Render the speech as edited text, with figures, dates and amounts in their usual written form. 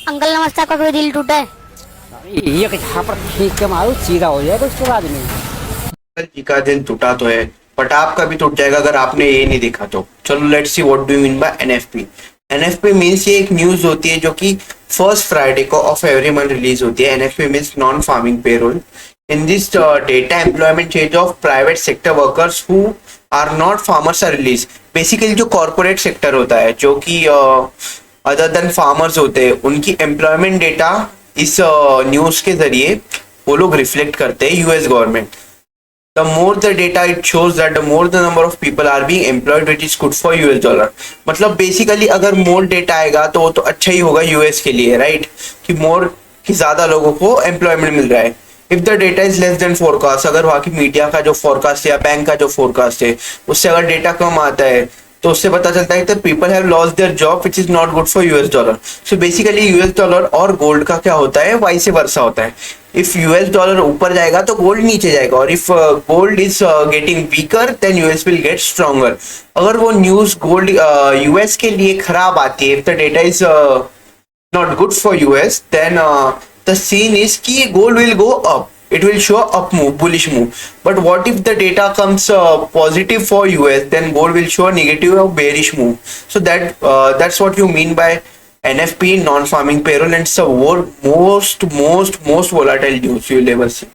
Uncle नमस्ते, आपका कोई दिल टूटा है? एक झापड़ खींच के मारो, सीधा हो जाएगा उसके बाद में। जी का दिल टूटा तो है, बट आपका भी टूट जाएगा अगर आपने ये नहीं देखा तो। चलो let's see what do you mean by NFP. NFP means ये एक न्यूज होती है जो कि फर्स्ट फ्राइडे को ऑफ एवरी मंथ रिलीज होती है। NFP means non farming payroll. In this data employment change of private sector workers who are not farmers are release. Basically जो कॉर्पोरेट सेक्टर होता है, जो कि अदर देन फार्मर्स होते हैं, उनकी एम्प्लॉयमेंट डेटा इस न्यूज के जरिए वो लोग रिफ्लेक्ट करते हैं US government. The more the data it shows that the more the number of people are being employed, which is good for US dollar। मतलब बेसिकली अगर मोर डेटा आएगा तो वो तो अच्छा ही होगा यूएस के लिए, राइट? कि मोर कि ज्यादा लोगों को एम्प्लॉयमेंट मिल रहा है। If the data is less than forecast, अगर वहाँ की मीडिया का जो फोरकास्ट है या बैंक का जो फोरकास्ट है उससे अगर डेटा कम आता है तो उससे पता चलता है कि people have lost their job which is not good for US dollar. So basically US dollar और गोल्ड का क्या होता है, वाइस वर्सा होता है। इफ यूएस डॉलर ऊपर जाएगा तो गोल्ड नीचे जाएगा, और if gold is getting weaker then US will get stronger. अगर वो न्यूज गोल्ड यूएस के लिए खराब आती है, if the data is not good for US, then the scene is ki gold will go up. It will show up move, bullish move. But what if the data comes positive for US, then gold will show a negative or bearish move. So that's what you mean by NFP, non-farming payroll, and it's the most volatile news you'll ever see.